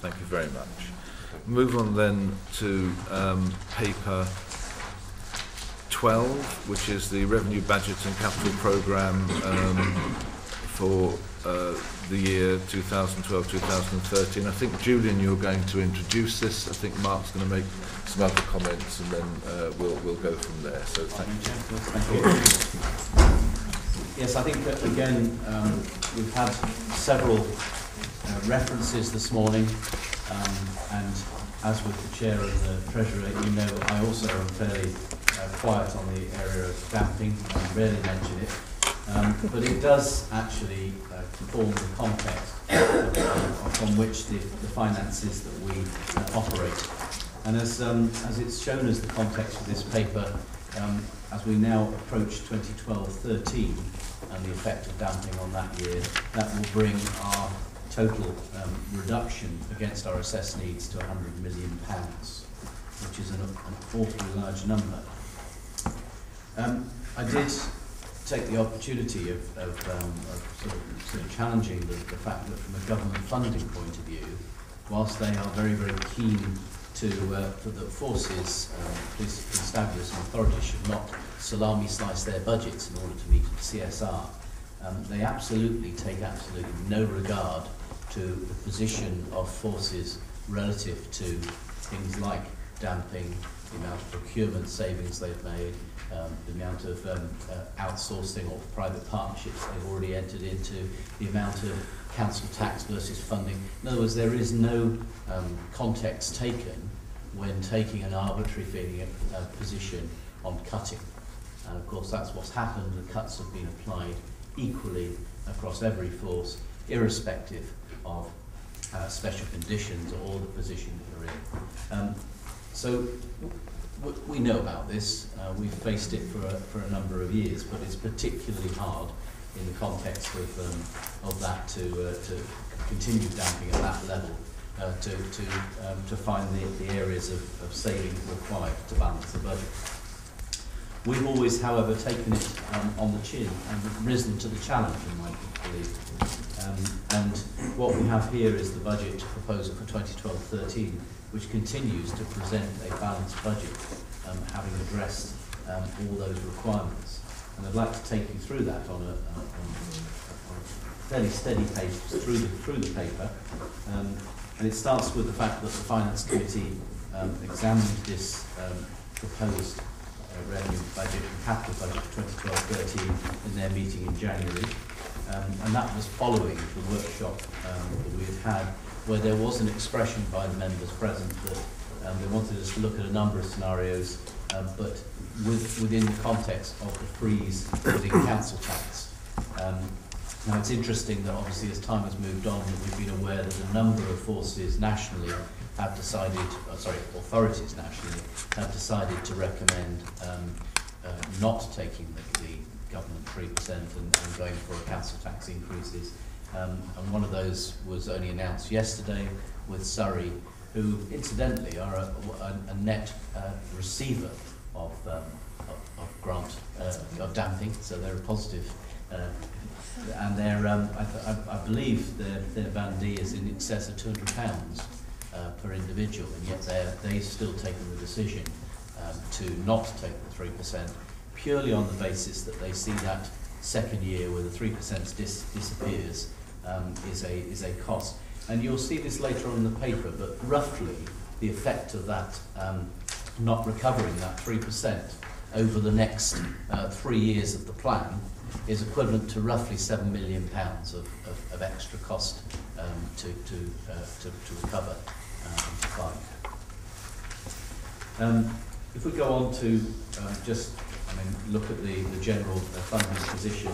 Thank you very much. Move on then to paper 12, which is the Revenue Budget and Capital Programme for the year 2012-2013. I think, Julian, you're going to introduce this. I think Mark's going to make some other comments, and then we'll go from there. So thank you. Yes, I think that, again, we've had several references this morning, and as with the Chair and the Treasurer, you know, I also am fairly quiet on the area of damping. I rarely mention it. But it does actually form the context on which the finances that we operate. And as it's shown as the context of this paper, as we now approach 2012-13 and the effect of damping on that year, that will bring our total reduction against our assessed needs to £100 million, which is an awfully large number. I did take the opportunity of sort of challenging the fact that from a government funding point of view, whilst they are very, very keen to for the forces, police, constabularies and authorities should not salami slice their budgets in order to meet CSR, they absolutely take absolutely no regard to the position of forces relative to things like damping, the amount of procurement savings they've made, the amount of outsourcing or private partnerships they've already entered into, the amount of council tax versus funding. In other words, there is no context taken when taking an arbitrary position on cutting. And of course that's what's happened. The cuts have been applied equally across every force, irrespective of special conditions or the position that they're in. So we know about this. We've faced it for a number of years, but it's particularly hard in the context of that to continue damping at that level, to find the areas of saving required to balance the budget. We've always, however, taken it on the chin and risen to the challenge, in my belief. And what we have here is the budget proposal for 2012-13, which continues to present a balanced budget, having addressed all those requirements. And I'd like to take you through that on a fairly steady pace through the paper. And it starts with the fact that the Finance Committee examined this proposed revenue budget and capital budget for 2012-13 in their meeting in January. And that was following the workshop that we had, where there was an expression by the members present that they wanted us to look at a number of scenarios, but within the context of the freeze within council tax. Now it's interesting that obviously as time has moved on, we've been aware that a number of forces nationally have decided, authorities nationally have decided to recommend not taking the government 3% and going for council tax increases. And one of those was only announced yesterday with Surrey, who incidentally are a net receiver of grant of damping, so they're a positive, and they're I believe their bandee is in excess of £200 per individual, and yet they've still taken the decision to not take the 3%, purely on the basis that they see that second year where the 3% disappears is a cost. And you'll see this later on in the paper, but roughly the effect of that not recovering that 3% over the next 3 years of the plan is equivalent to roughly £7 million of extra cost to recover and to fund. If we go on to look at the general funding position,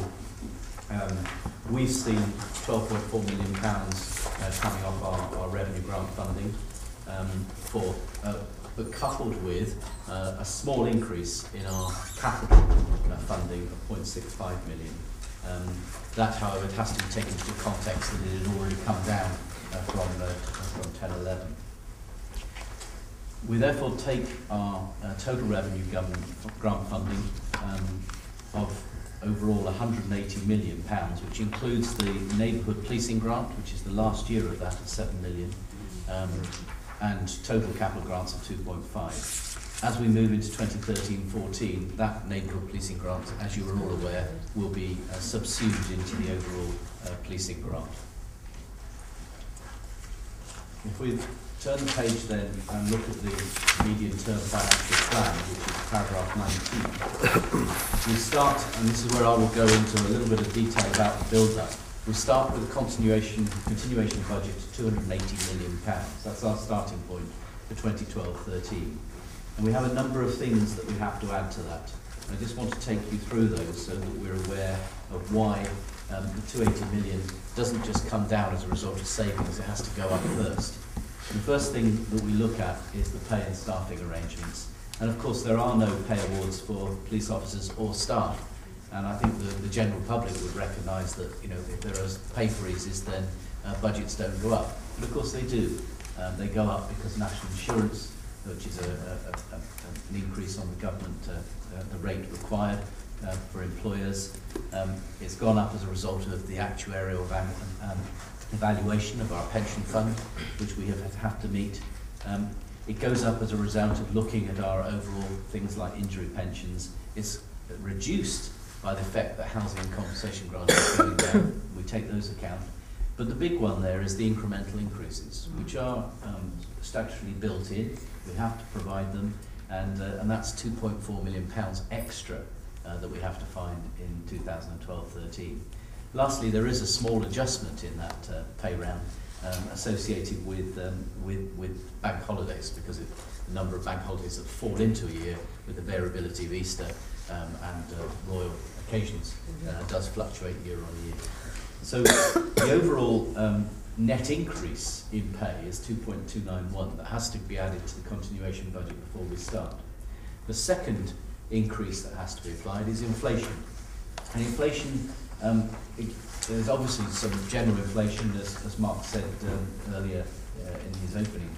we've seen £12.4 million coming off our revenue grant funding, but coupled with a small increase in our capital funding of £0.65 million. That, however, it has to be taken into context that it had already come down from 10-11. We therefore take our total revenue government grant funding of overall £180 million, which includes the neighbourhood policing grant, which is the last year of that at £7 million, and total capital grants of 2.5. As we move into 2013-14, that neighbourhood policing grant, as you are all aware, will be subsumed into the overall policing grant. If we turn the page then and look at the medium-term financial plan, which is paragraph 19, we start, and this is where I will go into a little bit of detail about the build-up. We start with a continuation budget of £280 million. That's our starting point for 2012-13. And we have a number of things that we have to add to that. I just want to take you through those so that we're aware of why the 280 million doesn't just come down as a result of savings, it has to go up first. The first thing that we look at is the pay and staffing arrangements. And of course there are no pay awards for police officers or staff. And I think the general public would recognise that, you know, if there are pay freezes, then budgets don't go up. But of course they do. They go up because national insurance, which is an increase on the government, the rate required for employers. It's gone up as a result of the actuarial evaluation of our pension fund, which we have to meet. It goes up as a result of looking at our overall things like injury pensions. It's reduced by the fact that housing and compensation grants are going down. We take those account. But the big one there is the incremental increases, which are statutorily built in. We have to provide them, and that's £2.4 million extra that we have to find in 2012-13. Lastly, there is a small adjustment in that pay round associated with bank holidays, because the number of bank holidays that fall into a year with the variability of Easter and royal occasions does fluctuate year on year. So the overall net increase in pay is 2.291. That has to be added to the continuation budget before we start. The second increase that has to be applied is inflation. And inflation, there's obviously some general inflation, as Mark said earlier in his opening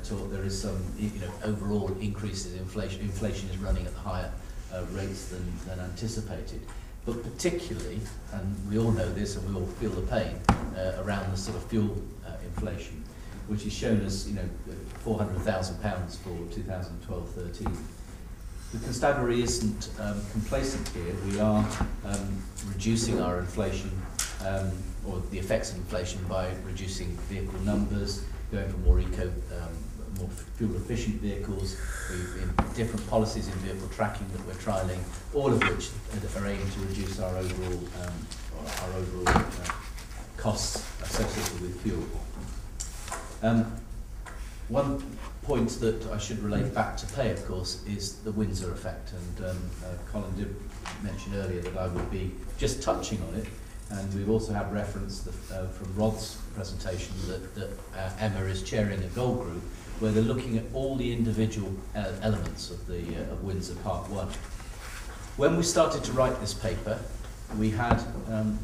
talk. There is some, overall increases in inflation. Inflation is running at higher rates than anticipated. But particularly, and we all know this and we all feel the pain, around the sort of fuel inflation, which is shown as, £400,000 for 2012-13. The constabulary isn't complacent here. We are reducing our inflation, or the effects of inflation, by reducing vehicle numbers, going for more more fuel-efficient vehicles. We've different policies in vehicle tracking that we're trialling, all of which are aimed to reduce our overall costs associated with fuel. One point that I should relate back to pay, of course, is the Windsor effect, and Colin did mention earlier that I would be just touching on it, and we've also had reference from Rod's presentation that Emma is chairing a goal group where they're looking at all the individual elements of Windsor Part 1. When we started to write this paper, we had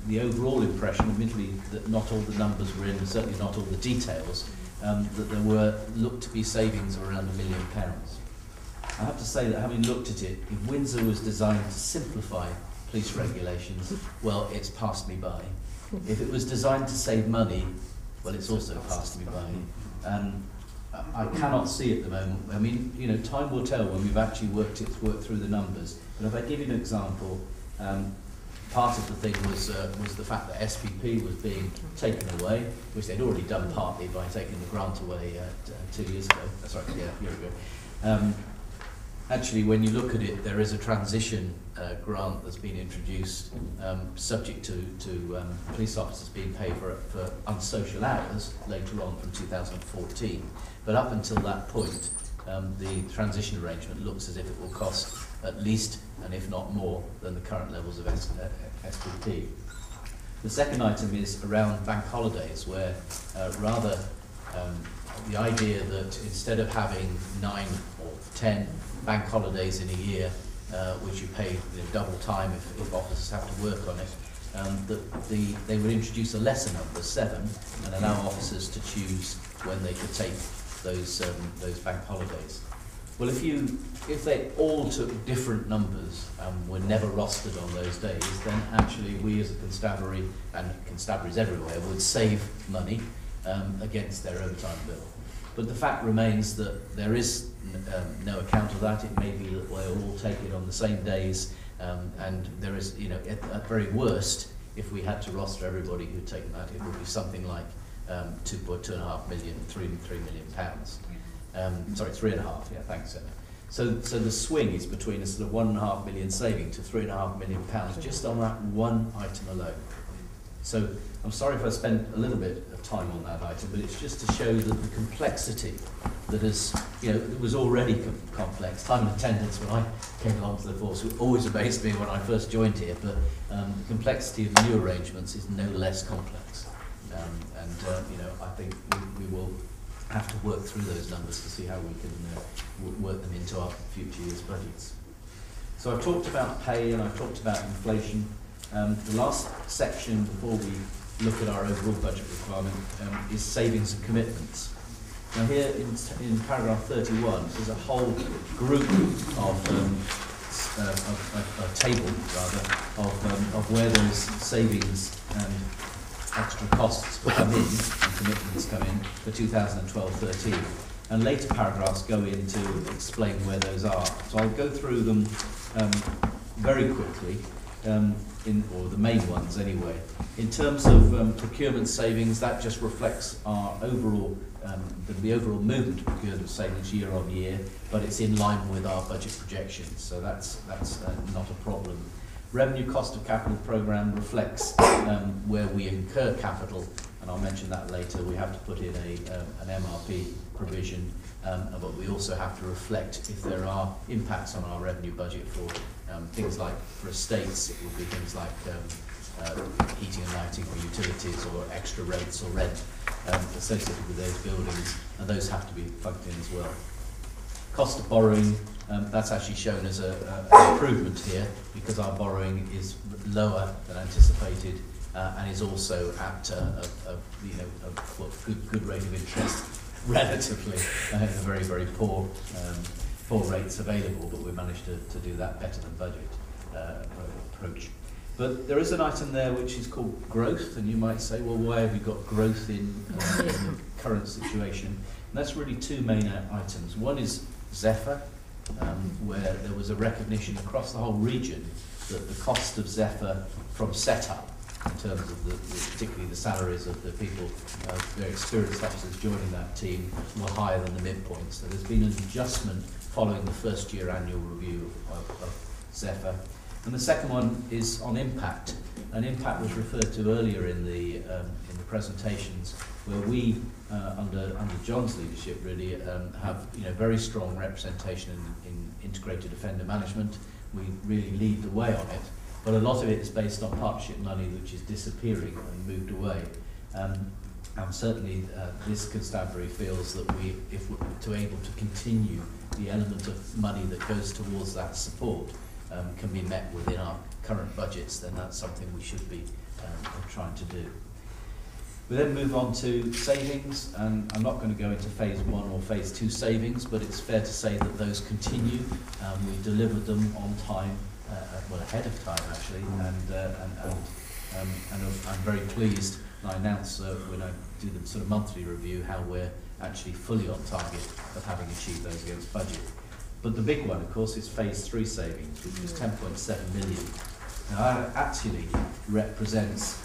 the overall impression, admittedly, that not all the numbers were in, and certainly not all the details, that there looked to be savings of around £1 million. I have to say that having looked at it, if Windsor was designed to simplify police regulations, well, it's passed me by. If it was designed to save money, well, it's also passed me by. I cannot see at the moment. I mean, time will tell when we've actually worked through the numbers. But if I give you an example, part of the thing was the fact that SPP was being taken away, which they'd already done partly by taking the grant away 2 years ago. Sorry, yeah, a year ago. Actually, when you look at it, there is a transition grant that's been introduced, subject to police officers being paid for unsocial hours later on from 2014. But up until that point, the transition arrangement looks as if it will cost at least, and if not more, than the current levels of SPP. The second item is around bank holidays, where the idea that instead of having 9 or 10 bank holidays in a year, which you pay double time if officers have to work on it, they would introduce a lesser number, 7, and allow officers to choose when they could take those bank holidays. Well, if they all took different numbers and were never rostered on those days, then actually we as a constabulary, and constabularies everywhere, would save money against their overtime bill. But the fact remains that there is no account of that. It may be that we'll all take it on the same days, and there is, you know, at very worst, if we had to roster everybody who'd taken that, it would be something like 2.5 million, 3 million pounds. Sorry, 3.5. Yeah, thanks, Emma. So the swing is between a sort of 1.5 million saving to 3.5 million pounds just on that one item alone. So I'm sorry if I spent a little bit of time on that item, but it's just to show that the complexity that is, you know, it was already complex. Time and attendance when I came along to the force always amazed me when I first joined here, but the complexity of new arrangements is no less complex. You know, I think we will have to work through those numbers to see how we can work them into our future year's budgets. So I've talked about pay and I've talked about inflation. The last section before we look at our overall budget requirement is savings and commitments. Now here in paragraph 31 is a whole group of a table rather of where those savings and extra costs come in and commitments come in for 2012-13, and later paragraphs go in to explain where those are. So I'll go through them very quickly, or the main ones anyway. In terms of procurement savings, that just reflects our overall the overall movement of procurement savings year on year, but it's in line with our budget projections, so that's not a problem. Revenue cost of capital programme reflects where we incur capital, and I'll mention that later. We have to put in an MRP provision, but we also have to reflect if there are impacts on our revenue budget for things like, for estates, it would be things like heating and lighting or utilities or extra rates or rent associated with those buildings, and those have to be plugged in as well. Cost of borrowing, that's actually shown as an improvement here because our borrowing is lower than anticipated and is also at a good rate of interest relatively in a very, very poor rates available, but we managed to do that better than budget approach. But there is an item there which is called growth, and you might say, well, why have you got growth in the current situation? And that's really two main items. One is Zephyr, where there was a recognition across the whole region that the cost of Zephyr from setup, in terms of particularly the salaries of the people, very experienced officers joining that team, were higher than the midpoint. So there's been an adjustment following the first year annual review of Zephyr. And the second one is on impact. And impact was referred to earlier in the presentations, where we, under John's leadership, really have very strong representation in integrated offender management. We really lead the way on it, but a lot of it is based on partnership money, which is disappearing and moved away. And certainly, this constabulary feels that if we're to able to continue the element of money that goes towards that support can be met within our current budgets, then that's something we should be trying to do. We then move on to savings, and I'm not going to go into phase 1 or phase 2 savings, but it's fair to say that those continue. We delivered them on time, well ahead of time actually, and I'm very pleased. I announce when I do the sort of monthly review how we're actually fully on target of having achieved those against budget. But the big one, of course, is phase 3 savings, which was 10.7 million. Now that actually represents,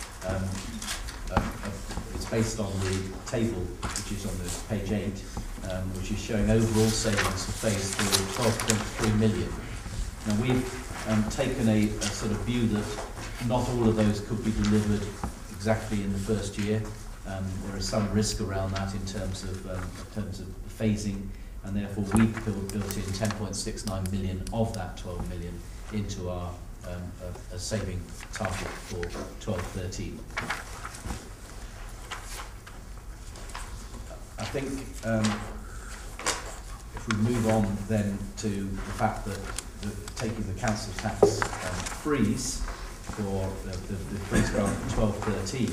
it's based on the table which is on page 8, which is showing overall savings for phase 3 of 12.3 million. Now we've taken a sort of view that not all of those could be delivered exactly in the first year. There is some risk around that in terms of phasing, and therefore we built in 10.69 million of that 12 million into our a saving target for 12-13. I think if we move on then to the fact that taking the council tax freeze for the freeze grant for 12-13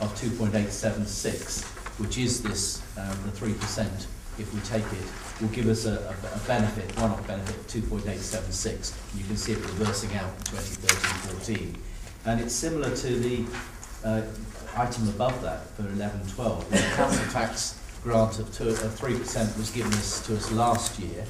of 2.876, which is this the 3%, if we take it, will give us a benefit, one-off benefit of 2.876. You can see it reversing out in 2013-14. And it's similar to the item above that for 11-12. The council tax grant of 3% was given to us last year.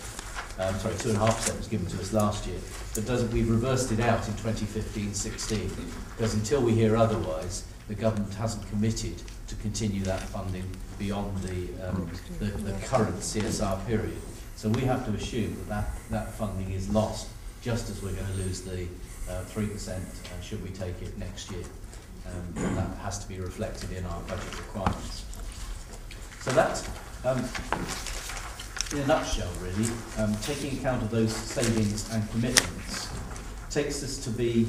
2.5% was given to us last year, but we've reversed it out in 2015-16, because until we hear otherwise, the government hasn't committed to continue that funding beyond the current CSR period. So we have to assume that funding is lost, just as we're going to lose the 3% should we take it next year. And that has to be reflected in our budget requirements. So that's, in a nutshell, really, taking account of those savings and commitments, takes us to the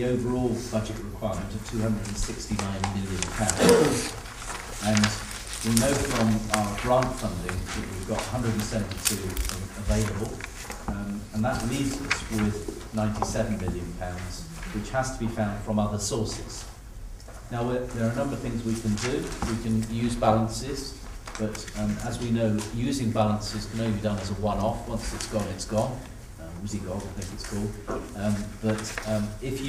overall budget requirement of £269 million. And we know from our grant funding that we've got 172 available, and that leaves us with £97 million, which has to be found from other sources. Now, there are a number of things we can do. We can use balances, but as we know, using balances can only be done as a one-off. Once it's gone, it's gone. WYSIGOG, I think it's called. If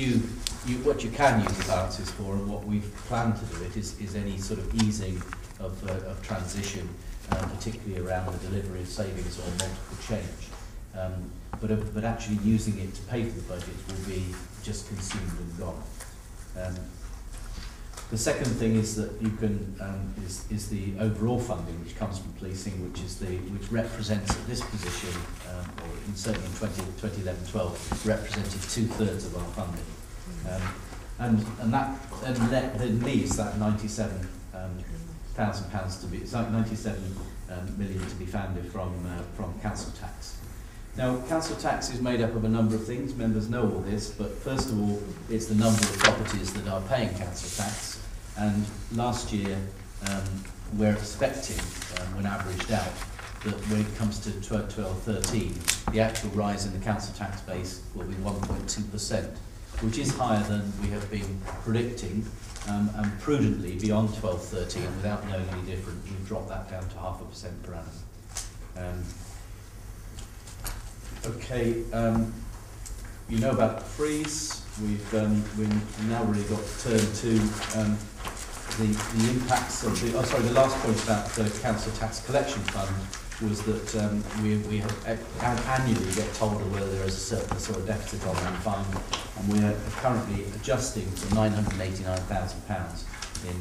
what you can use the balances for, and what we've planned to do it, is any sort of easing of transition, particularly around the delivery of savings or multiple change. But actually using it to pay for the budget will be just consumed and gone. The second thing is that you can is the overall funding which comes from policing, which represents at this position, or certainly in 2011-12, represented 2/3 of our funding, and that then leaves that £97,000 to be, it's like 97 million to be founded from council tax. Now, council tax is made up of a number of things. Members know all this, but first of all, it's the number of properties that are paying council tax. And last year, we're expecting, when averaged out, that when it comes to 12-13, the actual rise in the council tax base will be 1.2%, which is higher than we have been predicting. And prudently, beyond 12-13, without knowing any different, we've dropped that down to 0.5% per annum. You know about the freeze. We've now really got to turn to the impacts of the. The last point about the council tax collection fund was that we have annually get told of whether there is a surplus or a deficit on that fund, and we are currently adjusting to £989,000 in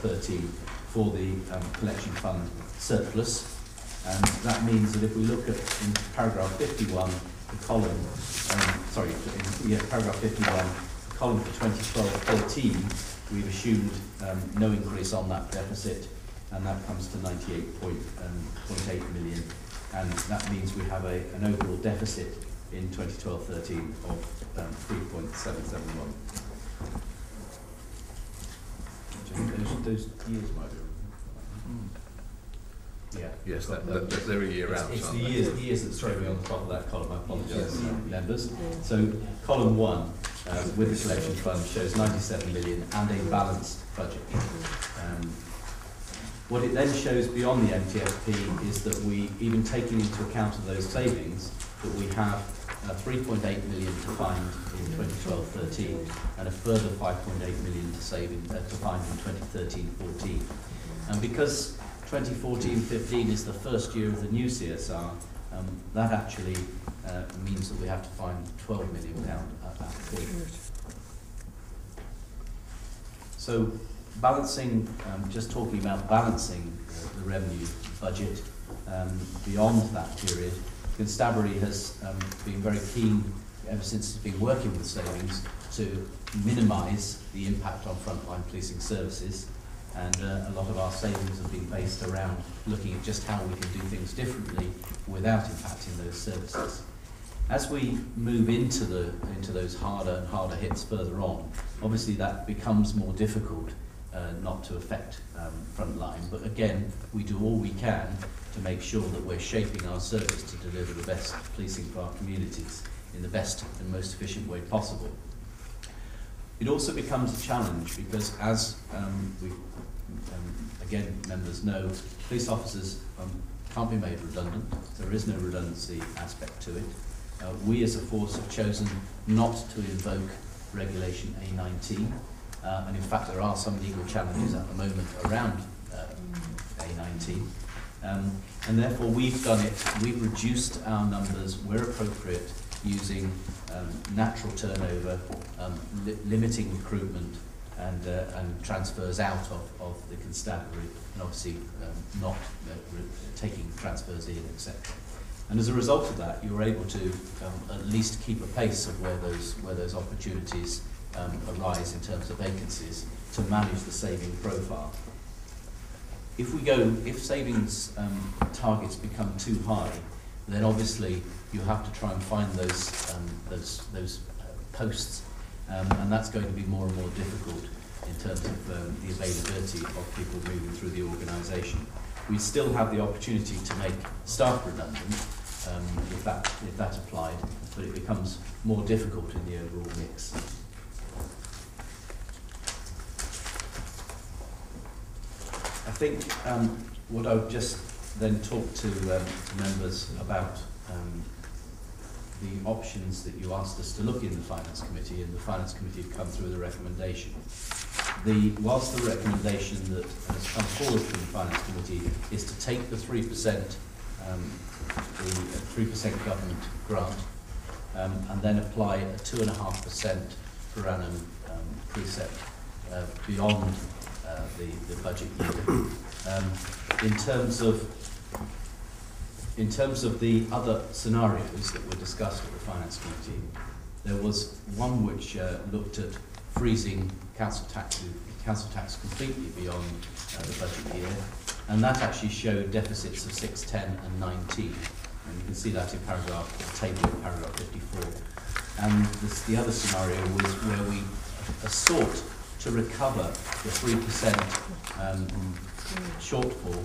2012-13 for the collection fund surplus. And that means that if we look at in paragraph 51, the column, paragraph 51, the column for 2012-13, we've assumed no increase on that deficit, and that comes to 98.8 million, and that means we have an overall deficit in 2012-13 of 3.771. Those years might be. Yeah. Yes, they're a year out. It's the years that's showing on the top of that column. I apologise, members. So column 1 with the collection fund shows 97 million and a balanced budget. What it then shows beyond the MTFP is that we, even taking into account of those savings, that we have 3.8 million to find in 2012-13 and a further 5.8 million to find in 2013-14. And because 2014-15 is the first year of the new CSR, that actually means that we have to find £12 million at that point. So balancing, just talking about balancing the revenue budget beyond that period, Constabulary has been very keen, ever since it's been working with savings, to minimise the impact on frontline policing services. And a lot of our savings have been based around looking at just how we can do things differently without impacting those services. As we move into those harder and harder hits further on, obviously that becomes more difficult not to affect frontline. But again, we do all we can to make sure that we're shaping our service to deliver the best policing for our communities in the best and most efficient way possible. It also becomes a challenge because, as again, members know, police officers can't be made redundant. There is no redundancy aspect to it. We as a force have chosen not to invoke Regulation A19, and in fact there are some legal challenges at the moment around 2019. And therefore we've done it, we've reduced our numbers where appropriate using natural turnover, limiting recruitment and transfers out of the constabulary, and obviously not taking transfers in, etc. And as a result of that, you're able to at least keep a pace of where those opportunities arise in terms of vacancies to manage the saving profile. If savings targets become too high, then obviously you have to try and find those posts, and that's going to be more and more difficult in terms of the availability of people moving through the organisation. We still have the opportunity to make staff redundant if that applied, but it becomes more difficult in the overall mix. I think what I would just then talk to members about the options that you asked us to look in the Finance Committee, and the Finance Committee have come through the recommendation. Whilst the recommendation that has come forward from the Finance Committee is to take the 3% government grant and then apply a 2.5% per annum precept beyond the budget year. In terms of the other scenarios that were discussed at the Finance Committee, there was one which looked at freezing council tax completely beyond the budget year, and that actually showed deficits of 6, 10 and 19, and you can see that in the table in paragraph 54. And the other scenario was where we sought to recover the 3% shortfall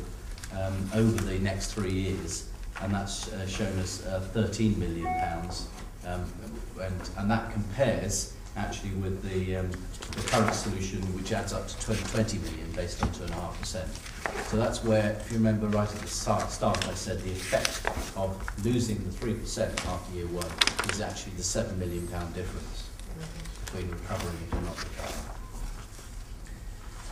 over the next 3 years, and that's shown as £13 million, and that compares actually with the current solution, which adds up to 20 million based on 2.5%. So that's where, if you remember right at the start, I said the effect of losing the 3% after year one is actually the £7 million difference between recovering it and not recovering.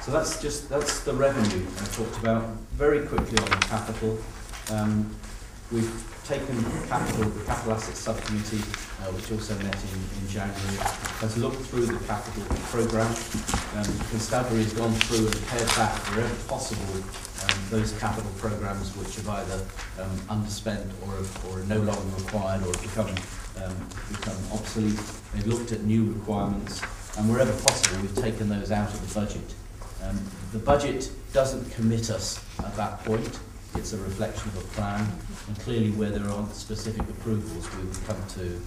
So that's the revenue I talked about. Very quickly on the capital, we've taken the capital assets subcommittee, which also met in January, has looked through the capital programme. Constabulary has gone through and pared back wherever possible those capital programmes which have either underspent or are no longer required or become obsolete. They've looked at new requirements, and wherever possible we've taken those out of the budget. The budget doesn't commit us at that point. It's a reflection of a plan, and clearly where there aren't specific approvals, we would come to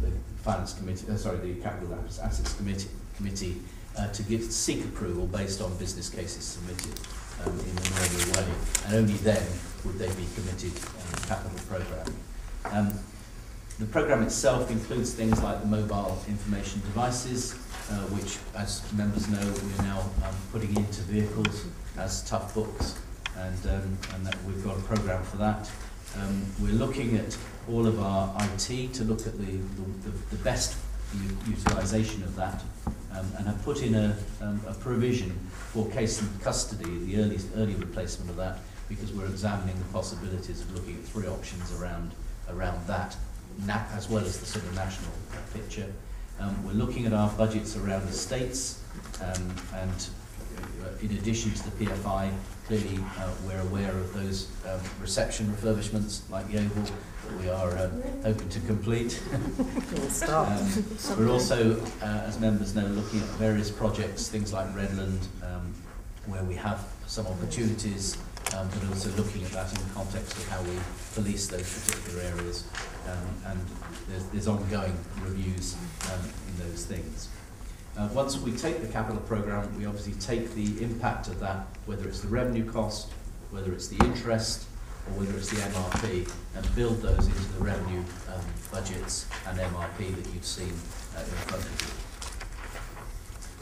the Finance Committee, the Capital Assets Committee to seek approval based on business cases submitted in the normal way, and only then would they be committed in the capital programme. The programme itself includes things like the mobile information devices, which, as members know, we're now putting into vehicles as tough books, and that we've got a programme for that. We're looking at all of our IT to look at the best utilisation of that, and have put in a provision for case and custody, the early replacement of that, because we're examining the possibilities of looking at 3 options around that, as well as the sort of national picture. We're looking at our budgets around estates, and in addition to the PFI, clearly we're aware of those reception refurbishments like the Oval that we are hoping to complete. We're also, as members know, looking at various projects, things like Redland, where we have some opportunities, but also looking at that in the context of how we police those particular areas, and there's ongoing reviews in those things. Once we take the capital programme, we obviously take the impact of that, whether it's the revenue cost, whether it's the interest, or whether it's the MRP, and build those into the revenue budgets and MRP that you've seen in front of you.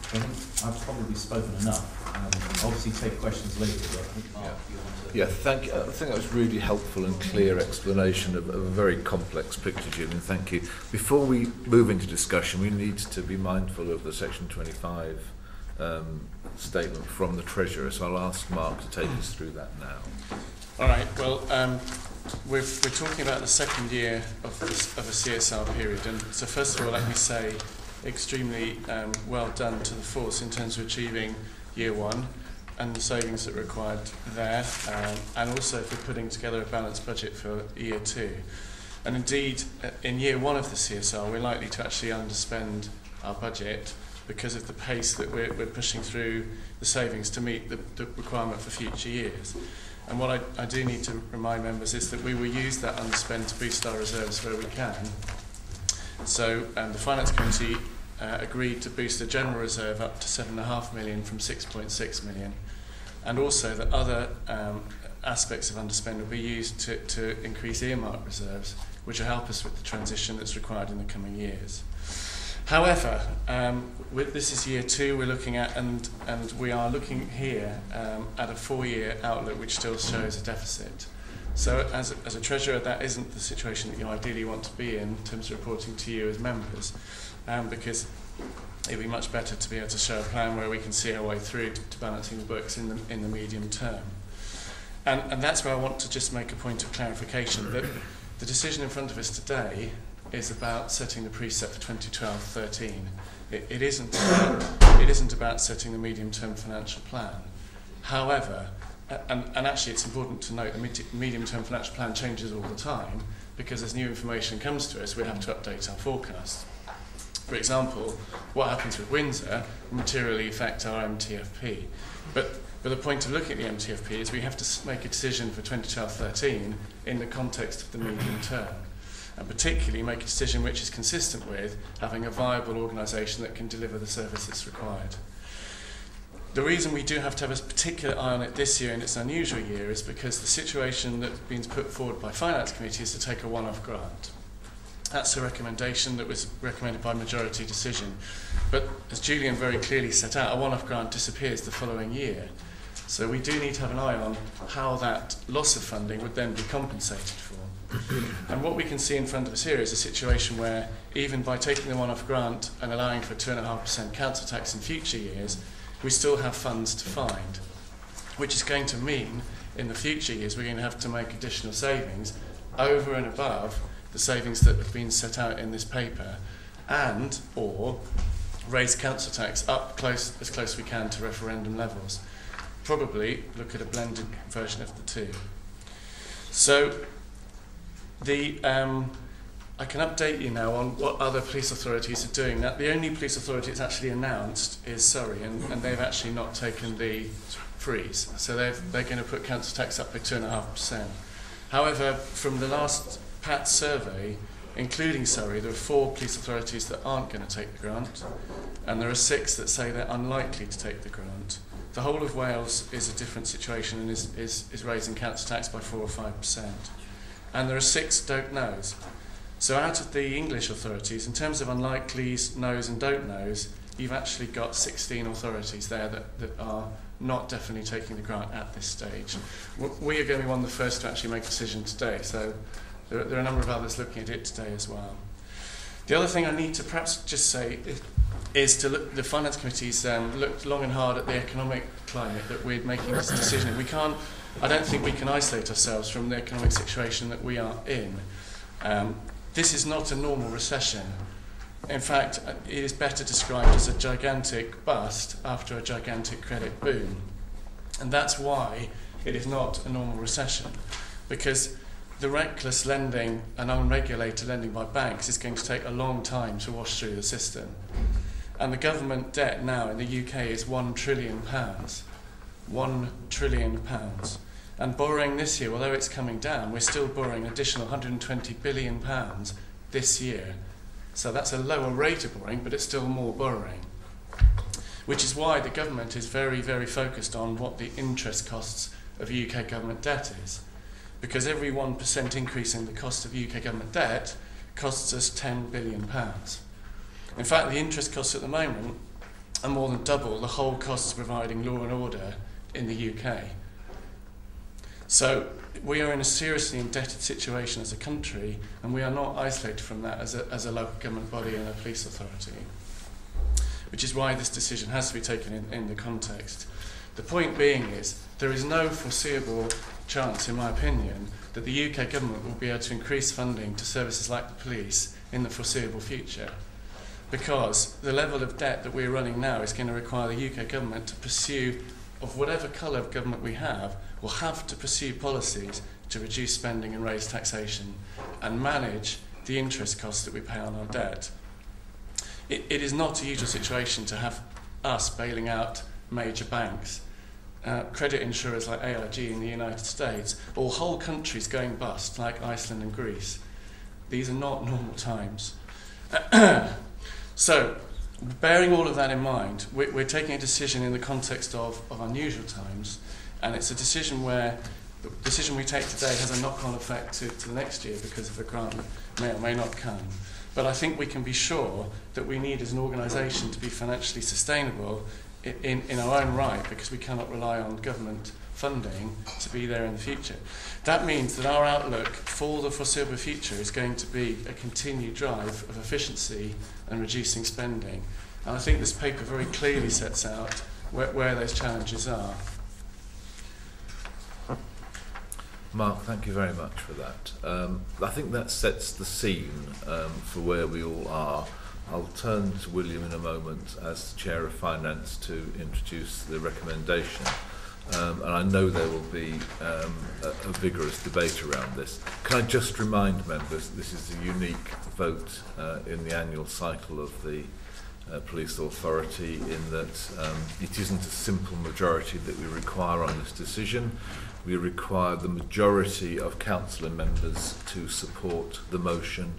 I think I've probably spoken enough. Obviously take questions later, but I think Mark, you want to... Yeah, thank you. I think that was really helpful and clear explanation of a very complex picture, Julian. Thank you. Before we move into discussion, we need to be mindful of the Section 25 statement from the Treasurer. So I'll ask Mark to take us through that now. All right. Well, we're talking about the second year of a CSR period, and so first of all, let me say, extremely well done to the force in terms of achieving year one and the savings that are required there, and also for putting together a balanced budget for year two. And indeed, in year one of the CSR, we're likely to actually underspend our budget because of the pace that we're pushing through the savings to meet the requirement for future years. And what I do need to remind members is that we will use that underspend to boost our reserves where we can. So the Finance Committee agreed to boost the general reserve up to 7.5 million from 6.6 million, and also that other aspects of underspend will be used to increase earmark reserves, which will help us with the transition that's required in the coming years. However, this is year two we're looking at, and we are looking here at a 4-year outlook which still shows a deficit. So as a Treasurer, that isn't the situation that you ideally want to be in terms of reporting to you as members, because it would be much better to be able to show a plan where we can see our way through to balancing the books in the medium term. And that's where I want to just make a point of clarification, that the decision in front of us today is about setting the preset for 2012-13. It isn't about setting the medium-term financial plan. However, and actually it's important to note the medium-term financial plan changes all the time, because as new information comes to us, we have to update our forecasts. For example, what happens with Windsor will materially affect our MTFP. But the point of looking at the MTFP is we have to make a decision for 2012-13 in the context of the medium term, and particularly make a decision which is consistent with having a viable organisation that can deliver the service that's required. The reason we do have to have a particular eye on it this year, and it's an unusual year, is because the situation that's been put forward by Finance Committee is to take a one-off grant. That's a recommendation that was recommended by majority decision. But as Julian very clearly set out, a one-off grant disappears the following year. So we do need to have an eye on how that loss of funding would then be compensated for. And what we can see in front of us here is a situation where even by taking the one-off grant and allowing for 2.5% council tax in future years, we still have funds to find, which is going to mean in the future years we're going to have to make additional savings over and above the savings that have been set out in this paper, and or raise council tax up as close we can to referendum levels. Probably look at a blended version of the two. So I can update you now on what other police authorities are doing. Now, the only police authority that's actually announced is Surrey, and they've actually not taken the freeze. So they're going to put council tax up by 2.5%. However, from the last PAT survey, including Surrey, there are 4 police authorities that aren't going to take the grant, and there are 6 that say they're unlikely to take the grant. The whole of Wales is a different situation and is raising council tax by 4 or 5%. And there are 6 don't knows. So out of the English authorities, in terms of unlikelies, knows and don't knows, you've actually got 16 authorities there that are not definitely taking the grant at this stage. We are going to be one of the first to actually make a decision today, so there are a number of others looking at it today as well. The other thing I need to perhaps just say is to look, the Finance Committee's looked long and hard at the economic climate that we're making this decision in. I don't think we can isolate ourselves from the economic situation that we are in. This is not a normal recession. In fact, it is better described as a gigantic bust after a gigantic credit boom. And that's why it is not a normal recession, because the reckless lending and unregulated lending by banks is going to take a long time to wash through the system. And the government debt now in the UK is £1 trillion. £1 trillion. And borrowing this year, although it's coming down, we're still borrowing an additional £120 billion this year. So that's a lower rate of borrowing, but it's still more borrowing. Which is why the government is very, very focused on what the interest costs of UK government debt is. Because every 1% increase in the cost of UK government debt costs us £10 billion. In fact, the interest costs at the moment are more than double the whole costs of providing law and order in the UK. So we are in a seriously indebted situation as a country, and we are not isolated from that as a local government body and a police authority. which is why this decision has to be taken in the context. The point being is, there is no foreseeable chance, in my opinion, that the UK government will be able to increase funding to services like the police in the foreseeable future, because the level of debt that we're running now is going to require the UK government to pursue, of whatever colour of government we have, will have to pursue policies to reduce spending and raise taxation and manage the interest costs that we pay on our debt. It is not a usual situation to have us bailing out major banks, credit insurers like AIG in the United States, or whole countries going bust like Iceland and Greece. These are not normal times. So, bearing all of that in mind, we're taking a decision in the context of unusual times, and it's a decision where the decision we take today has a knock-on effect to the next year because of a grant may or may not come. But I think we can be sure that we need as an organisation to be financially sustainable in our own right, because we cannot rely on government funding to be there in the future. That means that our outlook for the foreseeable future is going to be a continued drive of efficiency and reducing spending. And I think this paper very clearly sets out where those challenges are. Mark, thank you very much for that. I think that sets the scene for where we all are. I'll turn to William in a moment as Chair of Finance to introduce the recommendation. And I know there will be a vigorous debate around this. Can I just remind members this is a unique vote in the annual cycle of the Police Authority, in that it isn't a simple majority that we require on this decision. We require the majority of councillor members to support the motion,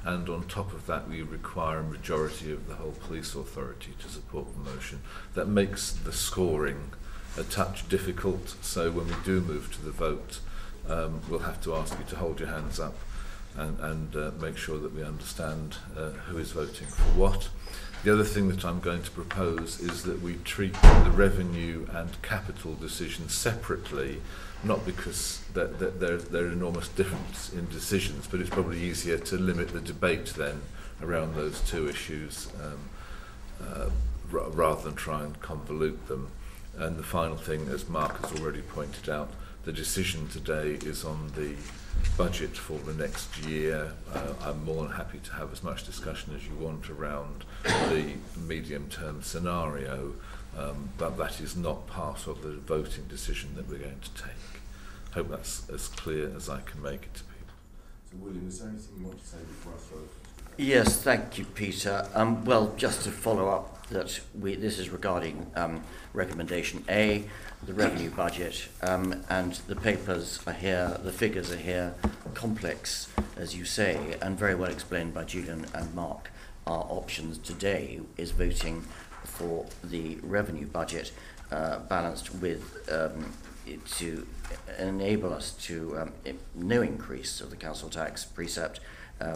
and on top of that we require a majority of the whole Police Authority to support the motion. That makes the scoring a touch difficult, so when we do move to the vote, we'll have to ask you to hold your hands up and make sure that we understand who is voting for what. The other thing that I'm going to propose is that we treat the revenue and capital decisions separately, not because there are enormous differences in decisions, but it's probably easier to limit the debate then around those two issues rather than try and convolute them. And the final thing, as Mark has already pointed out, the decision today is on the budget for the next year. I'm more than happy to have as much discussion as you want around the medium-term scenario, but that is not part of the voting decision that we're going to take. I hope that's as clear as I can make it to people. So, William, is there anything you want to say before I throw? Yes, thank you, Peter. Well, just to follow up, that this is regarding recommendation A, the revenue budget, and the papers are here, the figures are here, complex, as you say, and very well explained by Julian and Mark. Our options today is voting for the revenue budget balanced with to enable us to no increase of the council tax precept,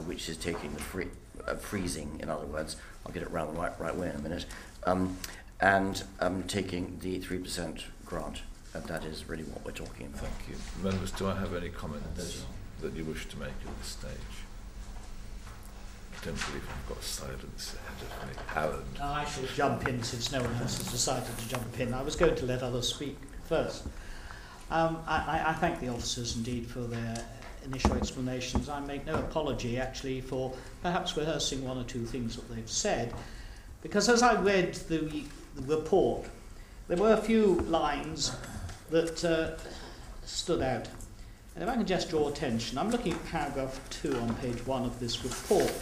which is taking the freezing, in other words, I'll get it round the right way in a minute, and taking the 3% grant. And that is really what we're talking about. Thank you. Members, do I have any comments that you wish to make at this stage? I don't believe I've got silence ahead of me. Howard. I shall jump in since no one else has decided to jump in. I was going to let others speak first. I thank the officers indeed for their initial explanations. I make no apology actually for perhaps rehearsing one or two things that they've said, because as I read the report, there were a few lines that stood out. And if I can just draw attention, I'm looking at paragraph 2 on page 1 of this report.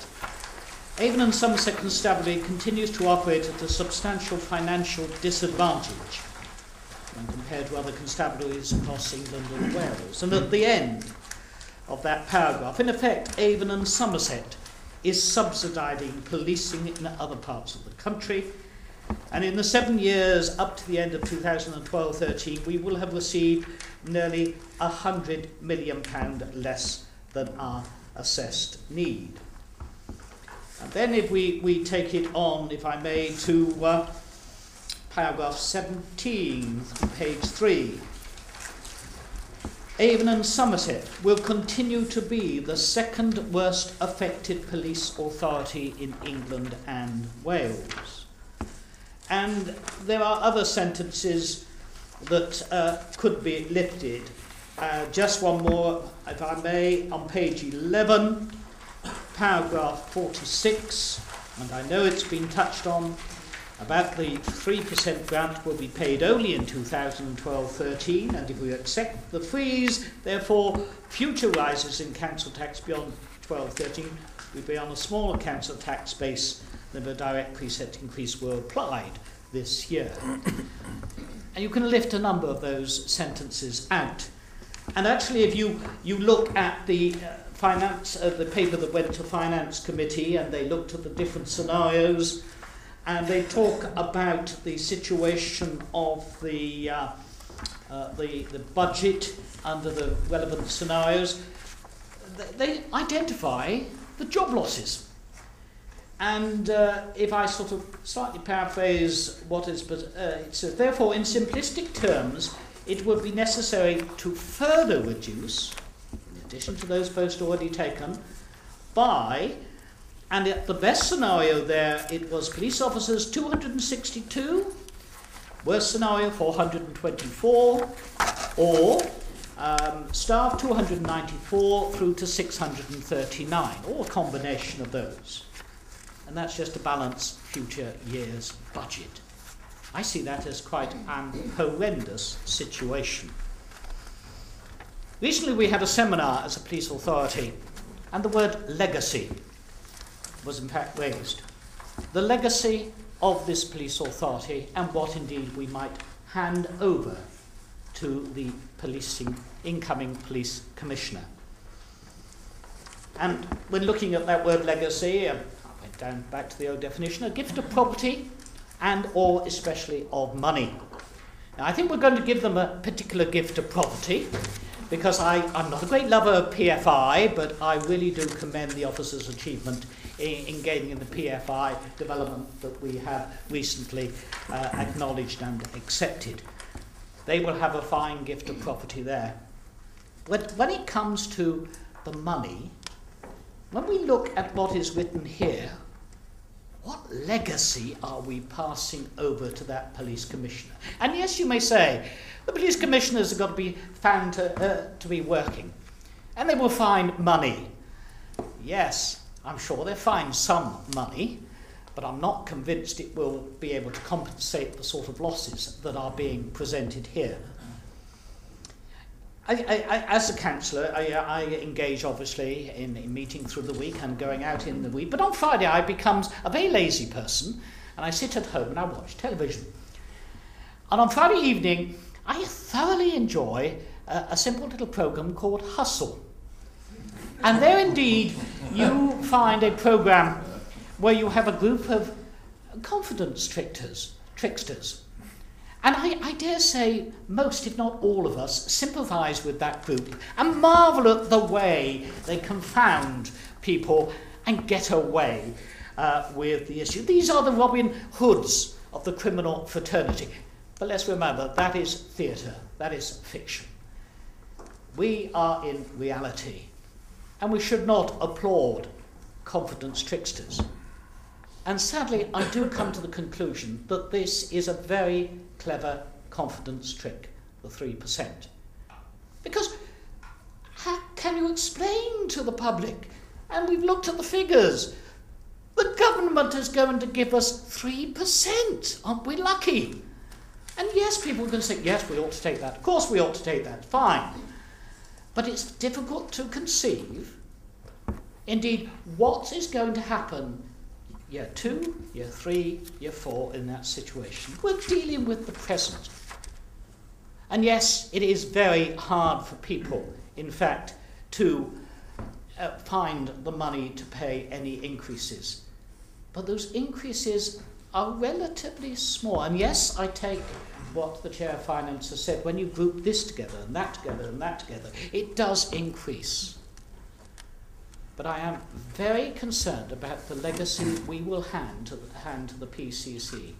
Avon and Somerset Constabulary continues to operate at a substantial financial disadvantage when compared to other constabularies across England and Wales. And at the end of that paragraph, in effect, Avon and Somerset is subsidising policing in other parts of the country. And in the 7 years up to the end of 2012-13, we will have received nearly £100 million less than our assessed need. And then if we take it on, if I may, to paragraph 17, page 3. Avon and Somerset will continue to be the second worst affected police authority in England and Wales. And there are other sentences that could be lifted. Just one more, if I may, on page 11, paragraph 46, and I know it's been touched on, about the 3% grant will be paid only in 2012-13, and if we accept the freeze, therefore, future rises in council tax beyond 12-13 will be on a smaller council tax base than the direct preset increase were applied this year. And you can lift a number of those sentences out. And actually, if you look at the the paper that went to Finance Committee, and they looked at the different scenarios, and they talk about the situation of the budget under the relevant scenarios, they identify the job losses. And if I sort of slightly paraphrase what is, it says, therefore, in simplistic terms, it would be necessary to further reduce, in addition to those posts already taken, by, and at the best scenario there, it was police officers 262, worst scenario 424, or staff 294 through to 639, or a combination of those. And that's just to balance future year's budget. I see that as quite an horrendous situation. Recently we had a seminar as a police authority, and the word legacy was in fact raised. The legacy of this police authority, and what indeed we might hand over to the incoming police commissioner. And when looking at that word legacy, I went down back to the old definition, a gift of property and or especially of money. Now, I think we're going to give them a particular gift of property, because I'm not a great lover of PFI, but I really do commend the officers' achievement in engaging in the PFI development that we have recently acknowledged and accepted. They will have a fine gift of property there. But when it comes to the money, when we look at what is written here, what legacy are we passing over to that police commissioner? And yes, you may say, the police commissioners have got to be found to be working, and they will find money. Yes, I'm sure they'll find some money, but I'm not convinced it will be able to compensate the sort of losses that are being presented here. As a councillor, I engage obviously in meeting through the week and going out in the week, but on Friday I become a very lazy person, and I sit at home and I watch television. And on Friday evening, I thoroughly enjoy a simple little programme called Hustle. And there indeed you find a programme where you have a group of confidence tricksters. And I dare say most, if not all of us, sympathise with that group and marvel at the way they confound people and get away with the issue. These are the Robin Hoods of the criminal fraternity. But let's remember, that is theatre, that is fiction. We are in reality, and we should not applaud confidence tricksters. And sadly, I do come to the conclusion that this is a very clever confidence trick, the 3%. Because how can you explain to the public, and we've looked at the figures, the government is going to give us 3%. Aren't we lucky? And yes, people are going to say, yes, we ought to take that. Of course we ought to take that. Fine. But it's difficult to conceive, indeed, what is going to happen year 2, year 3, year 4 in that situation. We're dealing with the present. And yes, it is very hard for people, in fact, to find the money to pay any increases. But those increases are relatively small. And yes, I take what the Chair of Finance has said, when you group this together and that together and that together, it does increase. But I am very concerned about the legacy we will hand to the PCC.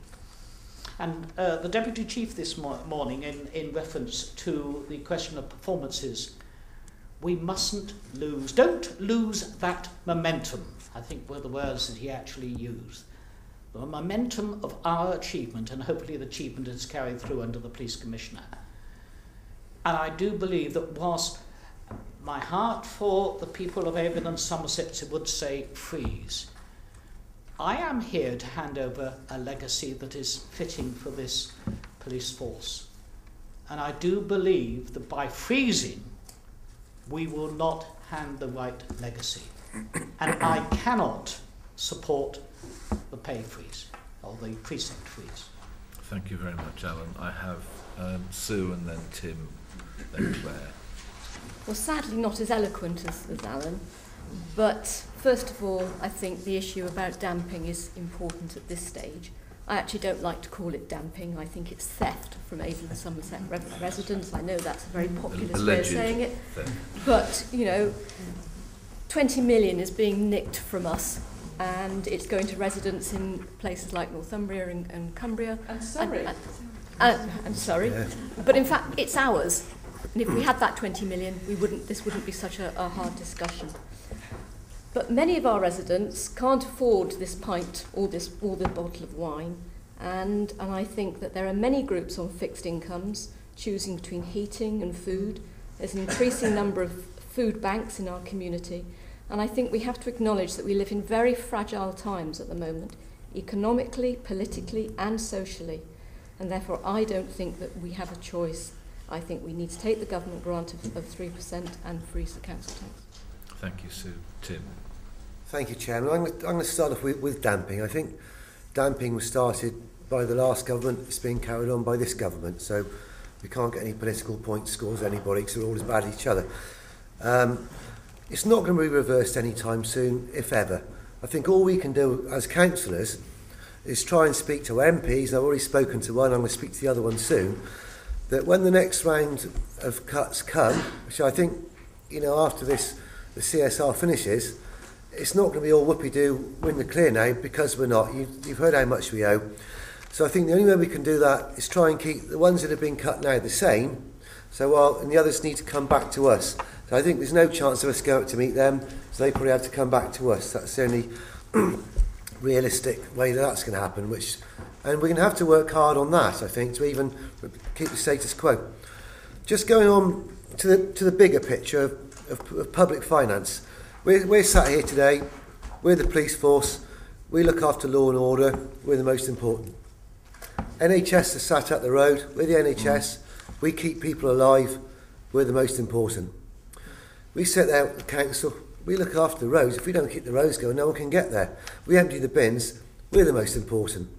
And the Deputy Chief this morning, in reference to the question of performances, we mustn't don't lose that momentum, I think were the words that he actually used. the momentum of our achievement, and hopefully the achievement is carried through under the Police Commissioner. And I do believe that whilst my heart for the people of Avon and Somerset would say freeze, I am here to hand over a legacy that is fitting for this police force. And I do believe that by freezing, we will not hand the right legacy. And I cannot support the pay freeze, or the precinct freeze. Thank you very much, Alan. I have Sue and then Tim, then Claire. Well, sadly not as eloquent as Alan, but first of all, I think the issue about damping is important at this stage. I actually don't like to call it damping. I think it's theft from Avon and Somerset residents. I know that's a very populist way of saying it, but, you know, 20 million is being nicked from us, and it's going to residents in places like Northumbria and Cumbria. And Surrey. And Surrey. Yeah. But in fact, it's ours. And if we had that 20 million, this wouldn't be such a hard discussion. But many of our residents can't afford this pint or the bottle of wine. And I think that there are many groups on fixed incomes choosing between heating and food. There's an increasing number of food banks in our community. And I think we have to acknowledge that we live in very fragile times at the moment, economically, politically, and socially. And therefore, I don't think that we have a choice. I think we need to take the government grant of 3% and freeze the council tax. Thank you, Sue. Tim. Thank you, Chairman. I'm going to start off with damping. I think damping was started by the last government. It's being carried on by this government. So we can't get any political point scores anybody because we're all as bad as each other. It's not going to be reversed anytime soon, if ever. I think all we can do as councillors is try and speak to MPs. I've already spoken to one. I'm going to speak to the other one soon. That when the next round of cuts come, which I think, you know, after this, the CSR finishes, it's not going to be all whoopee-doo, win the clear now, because we're not. You've heard how much we owe. So I think the only way we can do that is try and keep the ones that have been cut now the same, and the others need to come back to us. So I think there's no chance of us going out to meet them, so they probably have to come back to us. That's the only realistic way that's going to happen, and we're going to have to work hard on that, I think, to even keep the status quo. Just going on to the bigger picture of public finance. We're sat here today, we're the police force, we look after law and order, we're the most important. NHS are sat up the road, we're the NHS, we keep people alive, we're the most important. We sit there at the council, we look after the roads. If we don't keep the roads going, no one can get there. We empty the bins, we're the most important.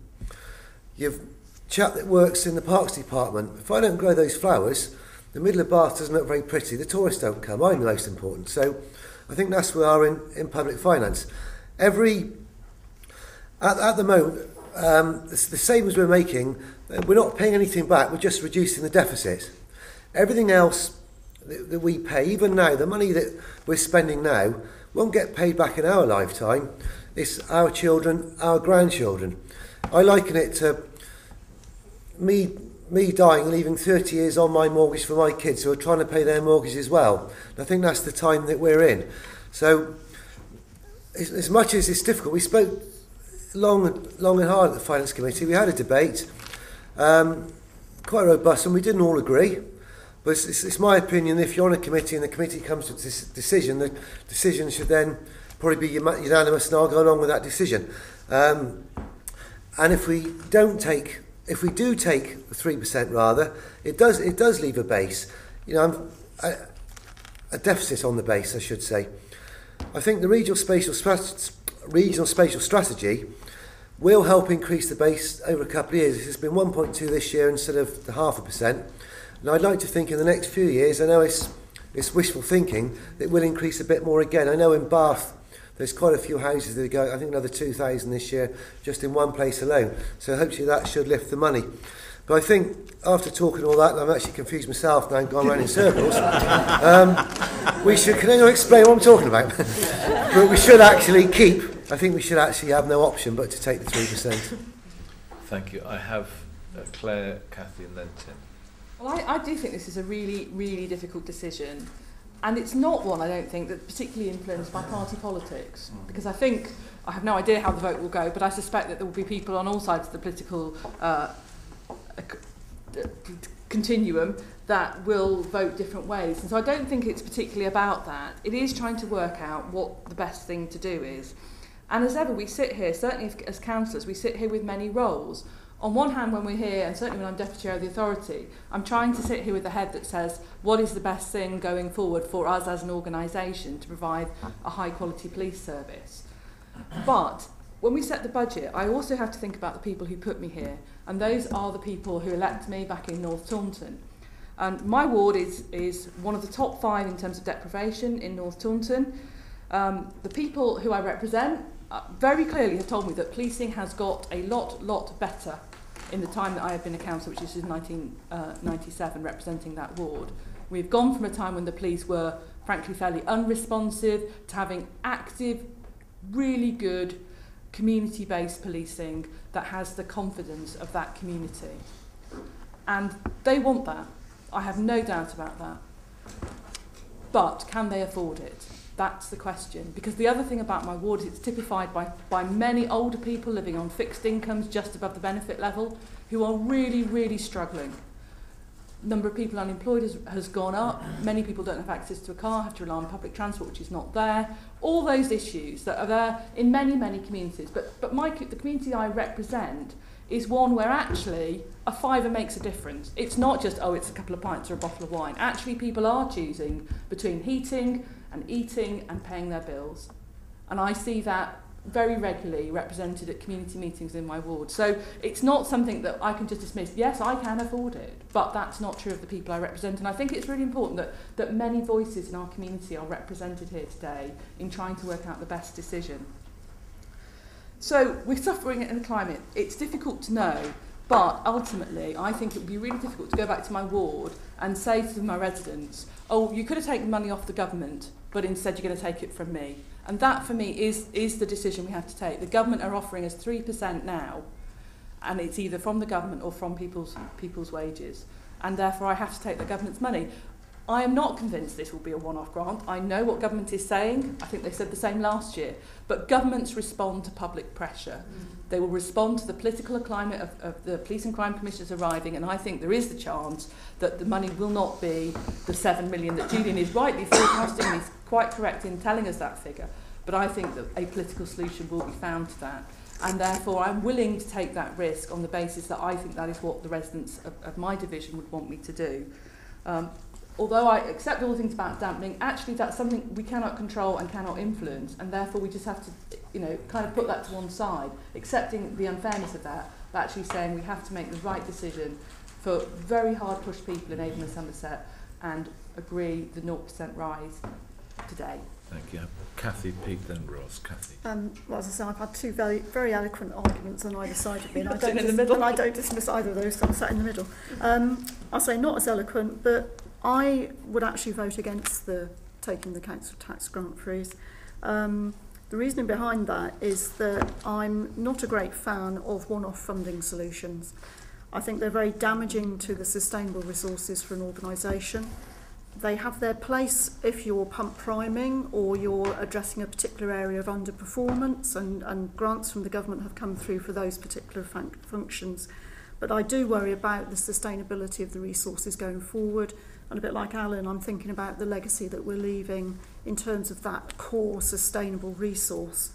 You've chap that works in the parks department. If I don't grow those flowers, the middle of Bath doesn't look very pretty, the tourists don't come, I'm the most important. So I think that's where we are in public finance. At the moment, the savings we're making, we're not paying anything back, we're just reducing the deficit. Everything else that we pay, even now, the money that we're spending now won't get paid back in our lifetime. It's our children, our grandchildren. I liken it to me dying, leaving 30 years on my mortgage for my kids who are trying to pay their mortgage as well. And I think that's the time that we're in. So, as much as it's difficult, we spoke long and hard at the Finance Committee. We had a debate, quite robust, and we didn't all agree. But it's my opinion, if you're on a committee and the committee comes to this decision, the decision should then probably be unanimous, and I'll go along with that decision. And if we do take 3% rather, it does leave a base, a deficit on the base, I should say. I think the regional spatial strategy will help increase the base over a couple of years. It's been 1.2 this year instead of the 0.5%. And I'd like to think in the next few years, I know it's wishful thinking, it will increase a bit more again. I know in Bath, there's quite a few houses that are going, I think another 2,000 this year, just in one place alone. So hopefully that should lift the money. But I think after talking all that, and I'm actually confused myself now and gone around in circles, can anyone explain what I'm talking about? But we should actually have no option but to take the 3%. Thank you. I have Claire, Kathy and then Tim. Well, I do think this is a really, really difficult decision. And it's not one, I don't think, that's particularly influenced by party politics, because I think, I have no idea how the vote will go, but I suspect that there will be people on all sides of the political continuum that will vote different ways. And so I don't think it's particularly about that. It is trying to work out what the best thing to do is. And as ever, we sit here, certainly as councillors, we sit here with many roles. On one hand, when we're here, and certainly when I'm Deputy Chair of the Authority, I'm trying to sit here with a head that says, what is the best thing going forward for us as an organisation to provide a high-quality police service? But when we set the budget, I also have to think about the people who put me here, and those are the people who elect me back in North Taunton. And my ward is one of the top 5 in terms of deprivation in North Taunton. The people who I represent very clearly have told me that policing has got a lot better in the time that I have been a councillor, which is since 1997, representing that ward. We've gone from a time when the police were, frankly, fairly unresponsive to having active, really good, community-based policing that has the confidence of that community. And they want that. I have no doubt about that. But can they afford it? That's the question. Because the other thing about my ward is it's typified by many older people living on fixed incomes just above the benefit level who are really, really struggling. Number of people unemployed has gone up. Many people don't have access to a car, have to rely on public transport, which is not there. All those issues that are there in many, many communities. But the community I represent is one where actually a fiver makes a difference. It's not just, oh, it's a couple of pints or a bottle of wine. Actually, people are choosing between heating and eating and paying their bills. And I see that very regularly represented at community meetings in my ward. So it's not something that I can just dismiss. Yes, I can afford it, but that's not true of the people I represent. And I think it's really important that many voices in our community are represented here today in trying to work out the best decision. So we're suffering in a climate. It's difficult to know, but ultimately I think it would be really difficult to go back to my ward and say to my residents, oh, you could have taken money off the government, but instead you're going to take it from me. And that, for me, is the decision we have to take. The government are offering us 3% now, and it's either from the government or from people's wages. And therefore, I have to take the government's money. I am not convinced this will be a one-off grant. I know what government is saying. I think they said the same last year. But governments respond to public pressure. They will respond to the political climate of the police and crime commissioners arriving, and I think there is the chance that the money will not be the 7 million that Julian is rightly forecasting. He's quite correct in telling us that figure. But I think that a political solution will be found to that. And therefore, I'm willing to take that risk on the basis that I think that is what the residents of my division would want me to do. Although I accept all the things about dampening, actually that's something we cannot control and cannot influence, and therefore we just have to, kind of put that to one side, accepting the unfairness of that, but actually saying we have to make the right decision for very hard-pushed people in Avon and Somerset and agree the 0% rise today. Thank you. Kathy, Pete, then Ross. Kathy. Well, as I say, I've had two very, very eloquent arguments on either side of me, and I don't dismiss either of those, so I'm sat in the middle. I'll say not as eloquent, but I would actually vote against taking the council tax grant freeze. The reasoning behind that is that I'm not a great fan of one-off funding solutions. I think they're very damaging to the sustainable resources for an organisation. They have their place if you're pump priming or you're addressing a particular area of underperformance, and grants from the government have come through for those particular functions. But I do worry about the sustainability of the resources going forward. And a bit like Alan, I'm thinking about the legacy that we're leaving in terms of that core sustainable resource.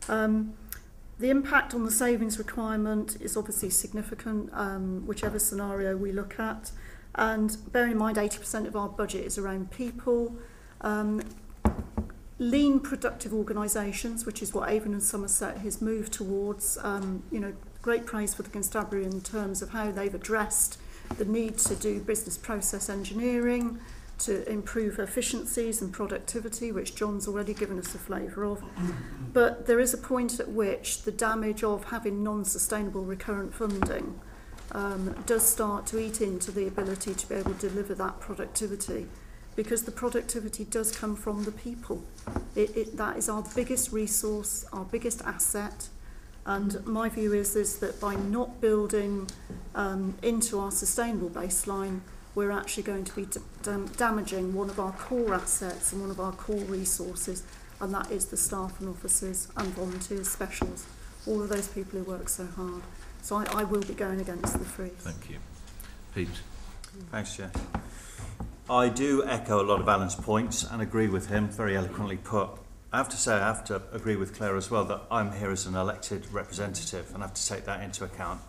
The impact on the savings requirement is obviously significant, whichever scenario we look at. And bearing in mind 80% of our budget is around people. Lean, productive organisations, which is what Avon and Somerset has moved towards. Great praise for the Constabulary in terms of how they've addressed the need to do business process engineering, to improve efficiencies and productivity, which John's already given us a flavour of. But there is a point at which the damage of having non-sustainable recurrent funding does start to eat into the ability to be able to deliver that productivity, because the productivity does come from the people. That is our biggest resource, our biggest asset. And my view is that by not building into our sustainable baseline, we're actually going to be damaging one of our core assets and one of our core resources, and that is the staff and officers and volunteers, specials, all of those people who work so hard. So I will be going against the freeze. Thank you. Pete. Thanks, Chair. I do echo a lot of Alan's points and agree with him, very eloquently put. I have to say, I have to agree with Claire as well, that I'm here as an elected representative and I have to take that into account.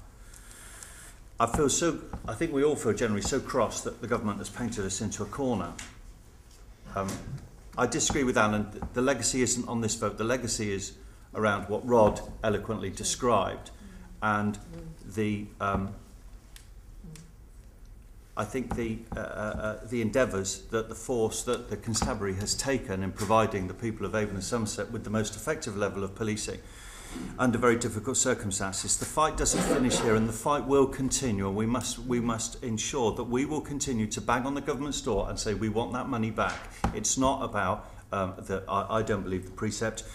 I think we all feel generally so cross that the government has painted us into a corner. I disagree with Alan. The legacy isn't on this vote. The legacy is around what Rod eloquently described, and I think the endeavours that the force that the constabulary has taken in providing the people of Avon and Somerset with the most effective level of policing under very difficult circumstances. The fight doesn't finish here, and the fight will continue, and we must ensure that we will continue to bang on the government's door and say we want that money back. It's not about I don't believe the precept.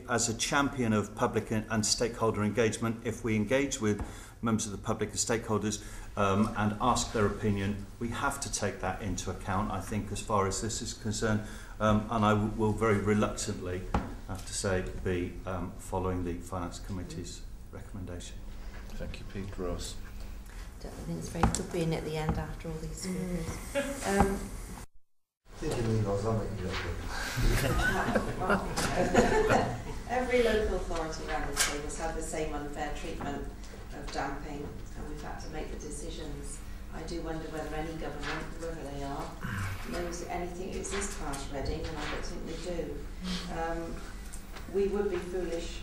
As a champion of public and stakeholder engagement, if we engage with members of the public and stakeholders and ask their opinion, we have to take that into account, I think, as far as this is concerned. And I will very reluctantly, I have to say, be following the Finance Committee's recommendation. Thank you, Pete. Ross. I think it's very good being at the end after all these years. Every local authority around the table has had the same unfair treatment of damping, and we've had to make the decisions. I do wonder whether any government, whoever they are, knows that anything exists past Reading, and I don't think they do. We would be foolish,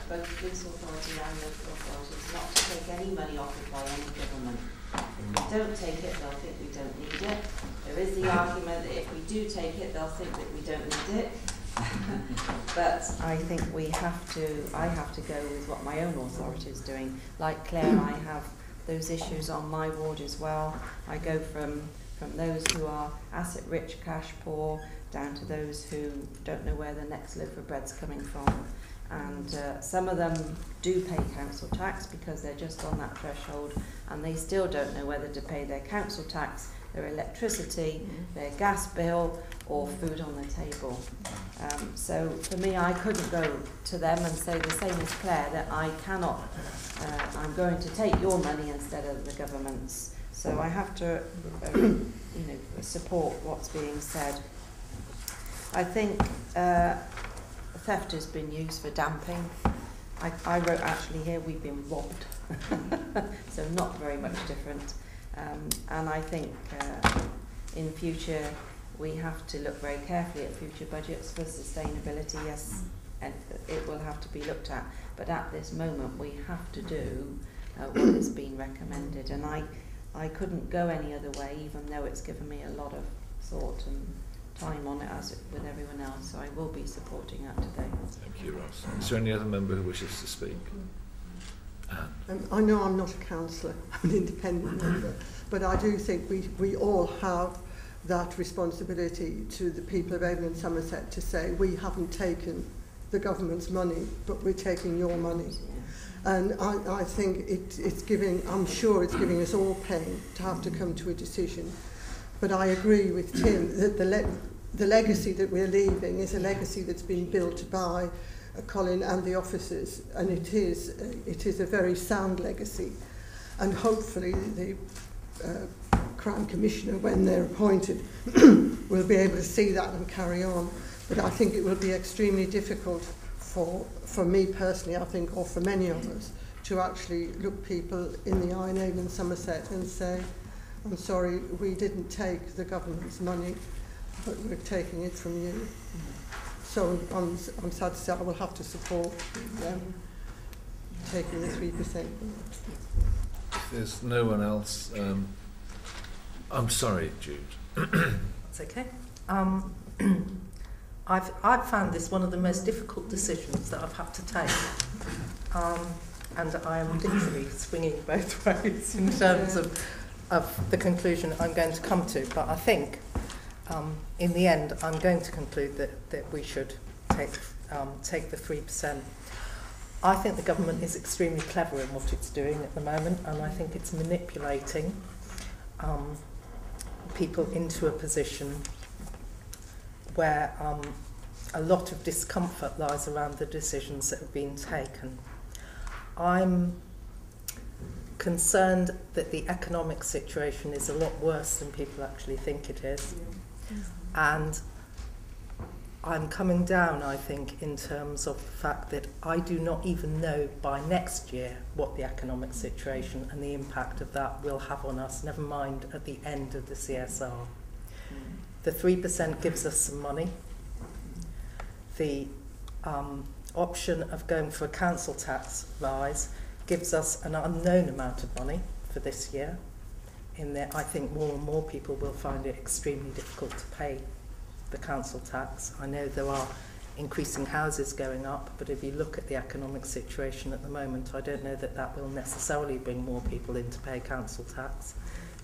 both police authority and local authorities, not to take any money offered by any government. If we don't take it, they'll think we don't need it. There is the argument that if we do take it, they'll think that we don't need it. But I think I have to go with what my own authority is doing. Like Claire, I have those issues on my ward as well. I go from those who are asset rich, cash poor, down to those who don't know where the next loaf of bread's coming from. And some of them do pay council tax because they're just on that threshold, and they still don't know whether to pay their council tax, their electricity, their gas bill, or food on the table. So for me, I couldn't go to them and say the same as Claire, that I cannot, I'm going to take your money instead of the government's. So I have to support what's being said. I think theft has been used for damping. I wrote actually here, we've been robbed. So not very much different. And I think in future we have to look very carefully at future budgets for sustainability. Yes, and it will have to be looked at. But at this moment we have to do what has been recommended. And I couldn't go any other way, even though it's given me a lot of thought and time on it, as with everyone else. So I will be supporting that today. Thank you, Ross. Is there any other member who wishes to speak? I know I'm not a councillor, I'm an independent member, but I do think we all have that responsibility to the people of Avon and Somerset to say we haven't taken the government's money, but we're taking your money. And I think it's giving, I'm sure it's giving us all pain to have to come to a decision. But I agree with Tim that the legacy that we're leaving is a legacy that's been built by Colin and the officers, and it is a very sound legacy. And hopefully the Crown Commissioner, when they're appointed, will be able to see that and carry on. But I think it will be extremely difficult for me personally, I think, or for many of us, to actually look people in the eye in Avon and Somerset and say, I'm sorry, we didn't take the government's money, but we're taking it from you. So I'm sad to say I will have to support taking the 3%. If there's no one else, I'm sorry, Jude. That's okay. I've found this one of the most difficult decisions that I've had to take. And I am literally swinging both ways in terms of the conclusion I'm going to come to. But I think, in the end, I'm going to conclude that we should take the 3%. I think the government is extremely clever in what it's doing at the moment, and I think it's manipulating people into a position where a lot of discomfort lies around the decisions that have been taken. I'm concerned that the economic situation is a lot worse than people actually think it is. And I'm coming down, I think, in terms of the fact that I do not even know by next year what the economic situation and the impact of that will have on us, never mind at the end of the CSR. The 3% gives us some money. The option of going for a council tax rise gives us an unknown amount of money for this year. In that, I think more and more people will find it extremely difficult to pay the council tax. I know there are increasing houses going up, but if you look at the economic situation at the moment, I don't know that that will necessarily bring more people in to pay council tax,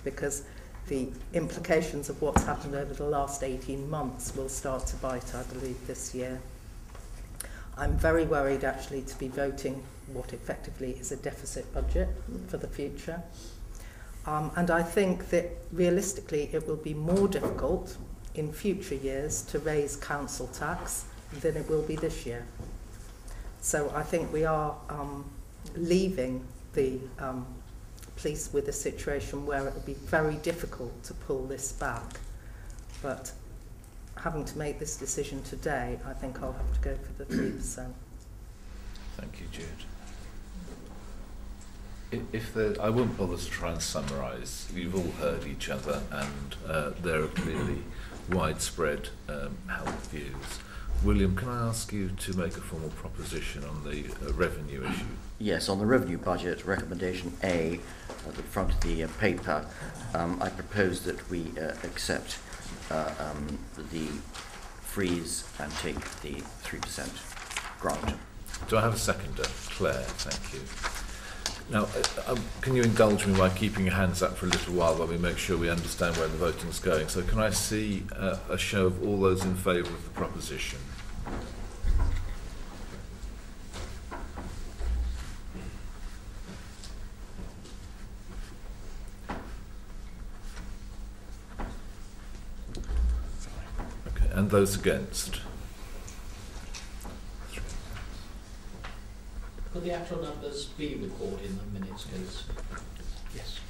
because the implications of what's happened over the last 18 months will start to bite, I believe, this year. I'm very worried actually to be voting what effectively is a deficit budget for the future. And I think that realistically it will be more difficult in future years to raise council tax than it will be this year. So I think we are leaving the police with a situation where it will be very difficult to pull this back. But having to make this decision today, I think I'll have to go for the 3%. Thank you, Jude. I won't bother to try and summarise. You've all heard each other, and there are clearly widespread held views. William, can I ask you to make a formal proposition on the revenue issue? Yes, on the revenue budget, recommendation A, at the front of the paper, I propose that we accept the freeze and take the 3% grant. Do I have a seconder? Claire, thank you. Now, can you indulge me by keeping your hands up for a little while we make sure we understand where the voting's going? So can I see a show of all those in favour of the proposition? Okay, and those against? Could the actual numbers be recorded in the minutes, please? Yes.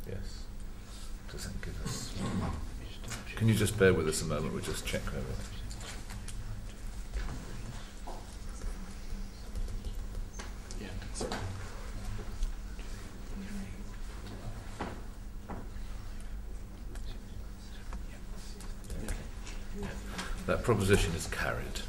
Yes. Does that give us... Can you just bear with us a moment? We'll just check over it. Yeah, sorry. That proposition is carried.